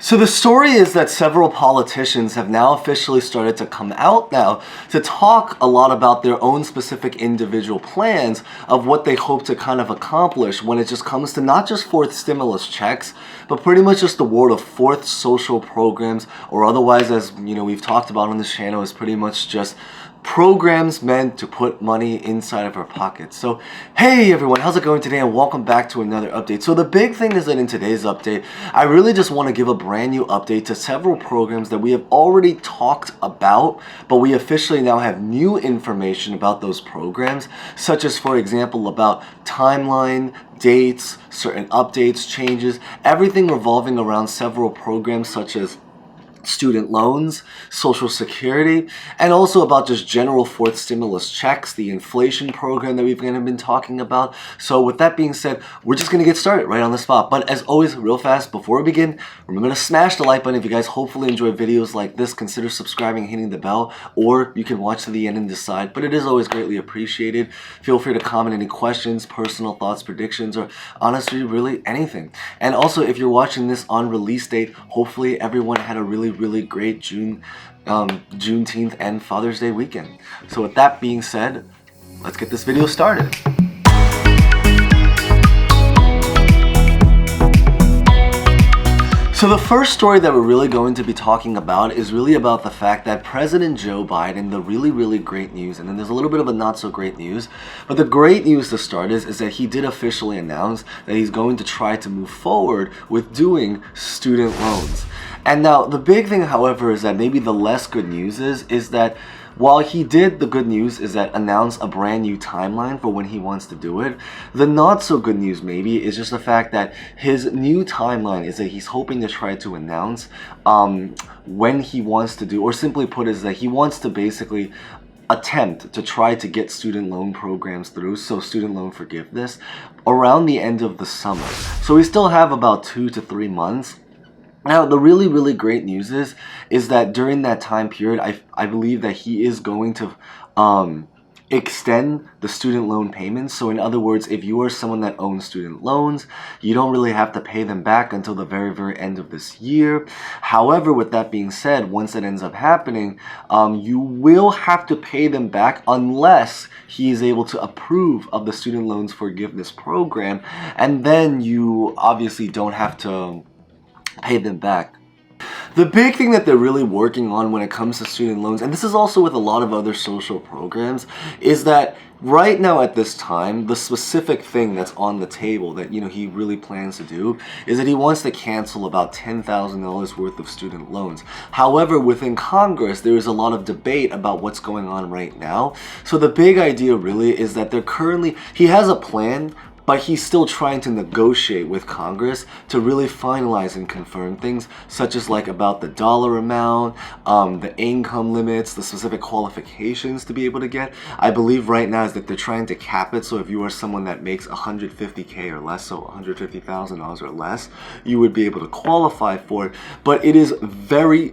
So the story is that several politicians have now officially started to come out now to talk a lot about their own specific individual plans of what they hope to kind of accomplish when it just comes to not just fourth stimulus checks, but pretty much just the word of fourth social programs, or otherwise, as you know, we've talked about on this channel, is pretty much just programs meant to put money inside of our pockets. So hey everyone, how's it going today, and welcome back to another update. So the big thing is that in today's update, I really just want to give a brand new update to several programs that we have already talked about, but we officially now have new information about those programs, such as, for example, about timeline, dates, certain updates, changes, everything revolving around several programs such as student loans, Social Security, and also about just general fourth stimulus checks, the inflation program that we've kind of been talking about. So with that being said, we're just going to get started right on the spot. But as always, real fast, before we begin, remember to smash the like button. If you guys hopefully enjoy videos like this, consider subscribing and hitting the bell, or you can watch to the end and decide. But it is always greatly appreciated. Feel free to comment any questions, personal thoughts, predictions, or honestly, really anything. And also, if you're watching this on release date, hopefully everyone had a really great Juneteenth and Father's Day weekend. So with that being said, let's get this video started. So the first story that we're really going to be talking about is really about the fact that President Joe Biden, the really great news, and then there's a little bit of a not so great news, but the great news to start is that he did officially announce that he's going to try to move forward with doing student loans. And now the big thing, however, is that maybe the less good news is that while he did, the good news is that announce a brand new timeline for when he wants to do it, the not so good news maybe is just the fact that his new timeline is that he's hoping to try to announce when he wants to do, or simply put is that he wants to basically attempt to try to get student loan programs through, so student loan forgiveness, around the end of the summer. So we still have about 2 to 3 months. Now, the really great news is that during that time period, I believe that he is going to extend the student loan payments. So in other words, if you are someone that owns student loans, you don't really have to pay them back until the very end of this year. However, with that being said, once it ends up happening, you will have to pay them back unless he is able to approve of the student loans forgiveness program, and then you obviously don't have to pay them back. The big thing that they're really working on when it comes to student loans, and this is also with a lot of other social programs, is that right now at this time, the specific thing that's on the table that, you know, he really plans to do is that he wants to cancel about $10,000 worth of student loans. However, within Congress, there is a lot of debate about what's going on right now. So the big idea really is that he has a plan, but he's still trying to negotiate with Congress to really finalize and confirm things, such as like about the dollar amount, the income limits, the specific qualifications to be able to get. I believe right now is that they're trying to cap it, so if you are someone that makes $150K or less, so $150,000 or less, you would be able to qualify for it. But it is very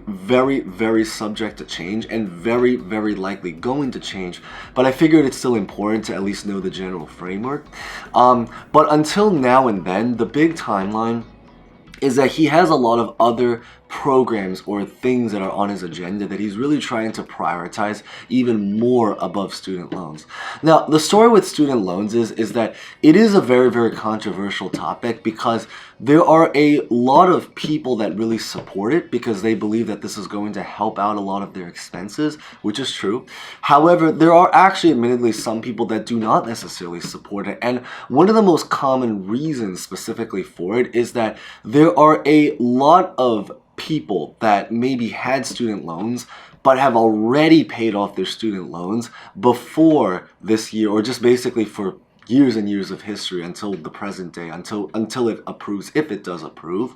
subject to change, and very likely going to change. But I figured it's still important to at least know the general framework. But until now and then, the big timeline is that he has a lot of other programs or things that are on his agenda that he's really trying to prioritize even more above student loans. Now, the story with student loans is that it is a very controversial topic, because there are a lot of people that really support it because they believe that this is going to help out a lot of their expenses, which is true. However, there are actually admittedly some people that do not necessarily support it, and one of the most common reasons specifically for it is that there are a lot of people that maybe had student loans but have already paid off their student loans before this year, or just basically for years and years of history until the present day, until it approves, if it does approve.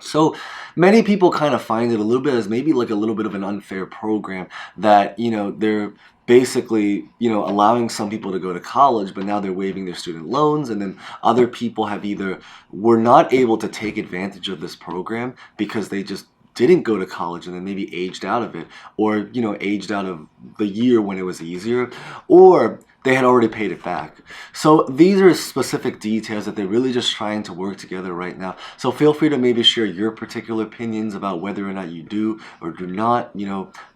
So many people kind of find it a little bit as maybe like a little bit of an unfair program that, you know, they're basically, you know, allowing some people to go to college, but now they're waiving their student loans, and then other people have either were not able to take advantage of this program because they just didn't go to college and then maybe aged out of it, or, you know, aged out of the year when it was easier, or they had already paid it back. So these are specific details that they're really just trying to work together right now. So feel free to maybe share your particular opinions about whether or not you do or do not,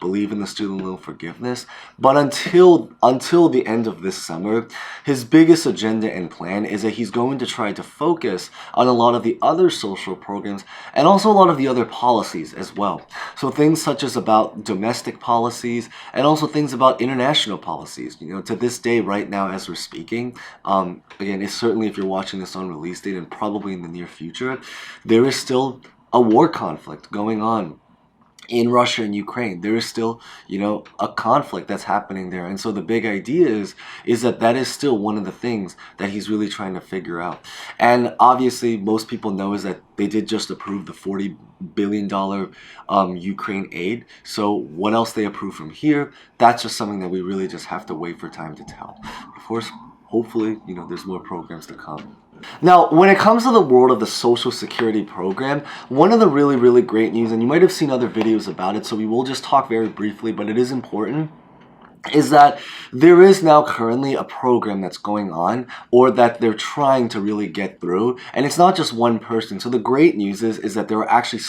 believe in the student loan forgiveness. But until the end of this summer, his biggest agenda and plan is that he's going to try to focus on a lot of the other social programs and also a lot of the other policies as well. So things such as about domestic policies and also things about international policies. To this day, right now as we're speaking, again, it's certainly if you're watching this on release date and probably in the near future, there is still a war conflict going on in Russia and Ukraine. There is still, a conflict that's happening there. And so the big idea is that is still one of the things that he's really trying to figure out. And obviously, most people know is that they did just approve the $40 billion Ukraine aid. So what else they approve from here, that's just something that we really just have to wait for time to tell. Of course, hopefully, there's more programs to come. Now, when it comes to the world of the Social Security program, one of the really, really great news, and you might have seen other videos about it, so we will just talk very briefly, but it is important, is that there is now currently a program that's going on, or that they're trying to really get through, and it's not just one person. So the great news is that there are actually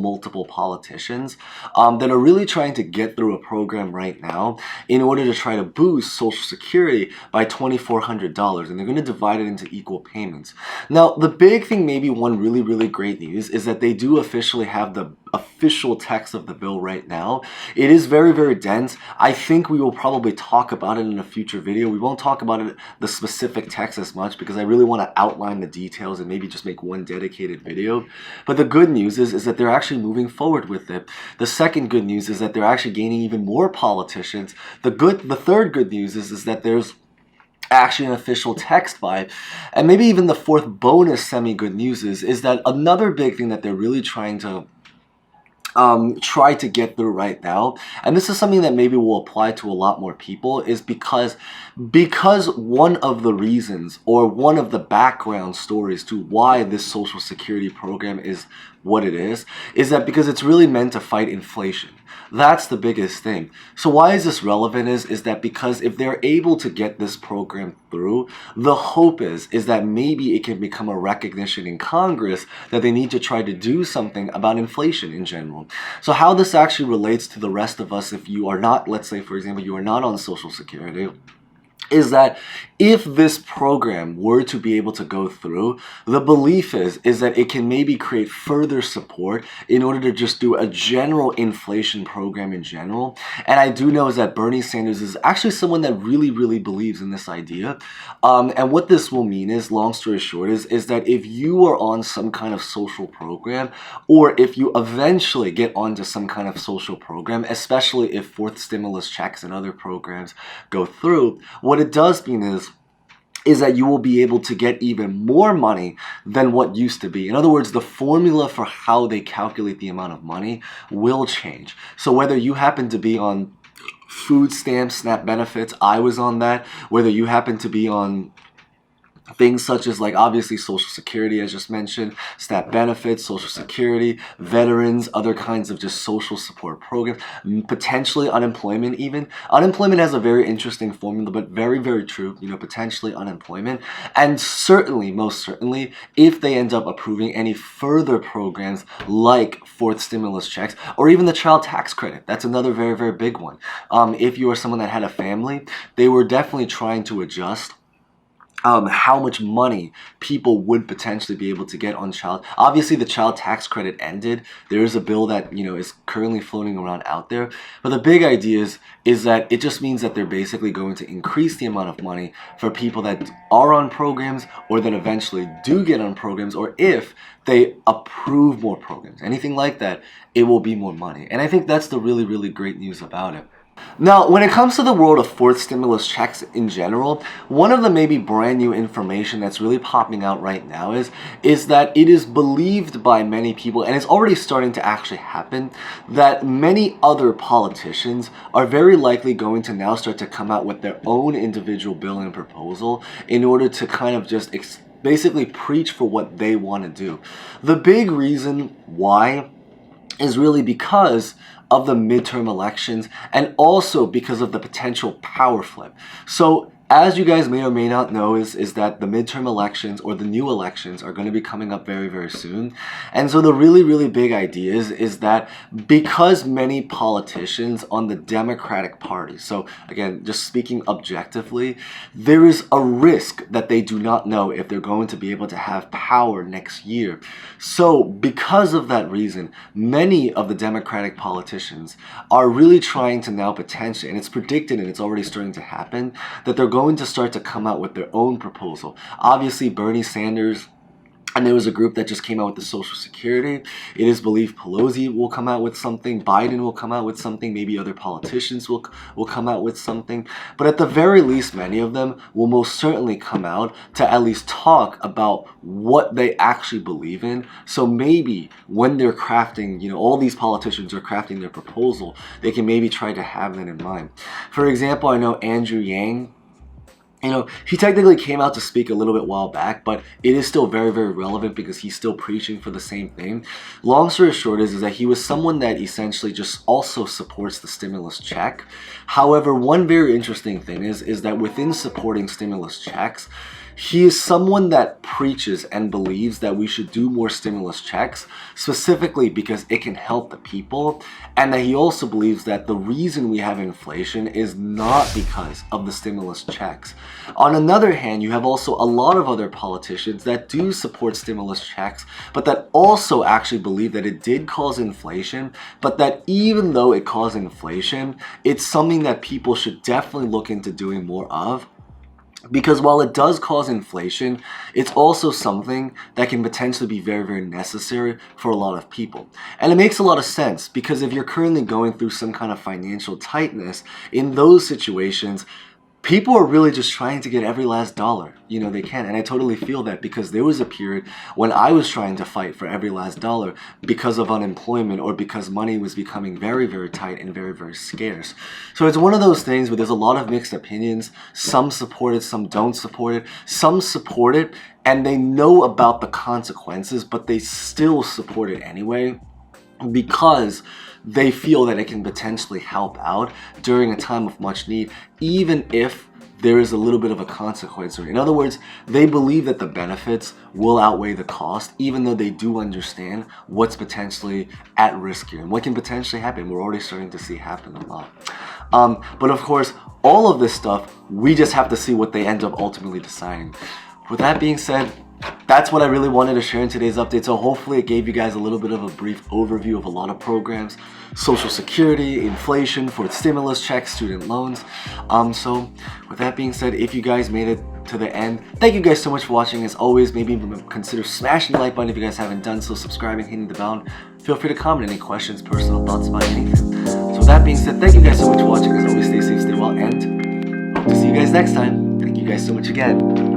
multiple politicians that are really trying to get through a program right now in order to try to boost Social Security by $2,400, and they're going to divide it into equal payments. Now, the big thing, maybe one really, really great news, is that they do officially have the official text of the bill right now. It is very, very dense. I think we will probably talk about it in a future video. We won't talk about it, the specific text as much, because I really want to outline the details and maybe just make one dedicated video. But the good news is that they're actually moving forward with it. The second good news is that they're actually gaining even more politicians. The third good news is that there's actually an official text by it. And maybe even the fourth bonus semi-good news is that another big thing that they're really trying to try to get through right now, and this is something that maybe will apply to a lot more people, is because one of the reasons, or one of the background stories to why this Social Security program is what it is that because it's really meant to fight inflation. That's the biggest thing. So why is this relevant is that because if they're able to get this program through, the hope is that maybe it can become a recognition in Congress that they need to try to do something about inflation in general. So how this actually relates to the rest of us, if you are not, let's say for example, you are not on Social Security, is that if this program were to be able to go through, the belief is that it can maybe create further support in order to just do a general inflation program in general. And I do know is that Bernie Sanders is actually someone that really, really believes in this idea. And what this will mean is, long story short, is that if you are on some kind of social program, or if you eventually get onto some kind of social program, especially if fourth stimulus checks and other programs go through, what it does mean is that you will be able to get even more money than what used to be. In other words, the formula for how they calculate the amount of money will change. So whether you happen to be on food stamps, SNAP benefits, I was on that, whether you happen to be on things such as, like, obviously Social Security, as just mentioned, SNAP benefits, Social Security, veterans, other kinds of just social support programs, potentially unemployment even. Unemployment has a very interesting formula, but very, very true, potentially unemployment. And certainly, most certainly, if they end up approving any further programs like fourth stimulus checks, or even the child tax credit, that's another very, very big one. If you are someone that had a family, they were definitely trying to adjust how much money people would potentially be able to get on child. Obviously, the child tax credit ended. There is a bill that, is currently floating around out there. But the big idea is that it just means that they're basically going to increase the amount of money for people that are on programs, or that eventually do get on programs, or if they approve more programs, anything like that, it will be more money. And I think that's the really, really great news about it. Now, when it comes to the world of fourth stimulus checks in general, one of the maybe brand new information that's really popping out right now is that it is believed by many people, and it's already starting to actually happen, that many other politicians are very likely going to now start to come out with their own individual bill and proposal in order to kind of just basically preach for what they want to do. The big reason why is really because of the midterm elections, and also because of the potential power flip. So as you guys may or may not know, is that the midterm elections or the new elections are going to be coming up very, very soon. And so the really, really big idea is that because many politicians on the Democratic Party, so again, just speaking objectively, there is a risk that they do not know if they're going to be able to have power next year. So because of that reason, many of the Democratic politicians are really trying to now potentially, and it's predicted and it's already starting to happen, that they're going to start to come out with their own proposal. Obviously, Bernie Sanders, and there was a group that just came out with the Social Security. It is believed Pelosi will come out with something. Biden will come out with something. Maybe other politicians will come out with something. But at the very least, many of them will most certainly come out to at least talk about what they actually believe in. So maybe when they're crafting, all these politicians are crafting their proposal, they can maybe try to have that in mind. For example, I know Andrew Yang, he technically came out to speak a little bit while back, but it is still very, very relevant because he's still preaching for the same thing. Long story short is that he was someone that essentially just also supports the stimulus check. However, one very interesting thing is that within supporting stimulus checks, he is someone that preaches and believes that we should do more stimulus checks, specifically because it can help the people, and that he also believes that the reason we have inflation is not because of the stimulus checks. On another hand, you have also a lot of other politicians that do support stimulus checks, but that also actually believe that it did cause inflation, but that even though it caused inflation, it's something that people should definitely look into doing more of. Because while it does cause inflation, it's also something that can potentially be very, very necessary for a lot of people. And it makes a lot of sense because if you're currently going through some kind of financial tightness, in those situations, people are really just trying to get every last dollar, they can. And I totally feel that because there was a period when I was trying to fight for every last dollar because of unemployment or because money was becoming very, very tight and very, very scarce. So it's one of those things where there's a lot of mixed opinions. Some support it, some don't support it. Some support it and they know about the consequences, but they still support it anyway, because they feel that it can potentially help out during a time of much need, even if there is a little bit of a consequence. In other words, they believe that the benefits will outweigh the cost, even though they do understand what's potentially at risk here and what can potentially happen. We're already starting to see happen a lot. But of course, all of this stuff, we just have to see what they end up ultimately deciding. With that being said, that's what I really wanted to share in today's update. So hopefully it gave you guys a little bit of a brief overview of a lot of programs, Social Security, inflation, for stimulus checks, student loans. So with that being said, if you guys made it to the end, thank you guys so much for watching. As always, maybe consider smashing the like button if you guys haven't done so, subscribing, hitting the bell. Feel free to comment any questions, personal thoughts about anything. So with that being said, thank you guys so much for watching. As always, stay safe, stay well, and hope to see you guys next time. Thank you guys so much again.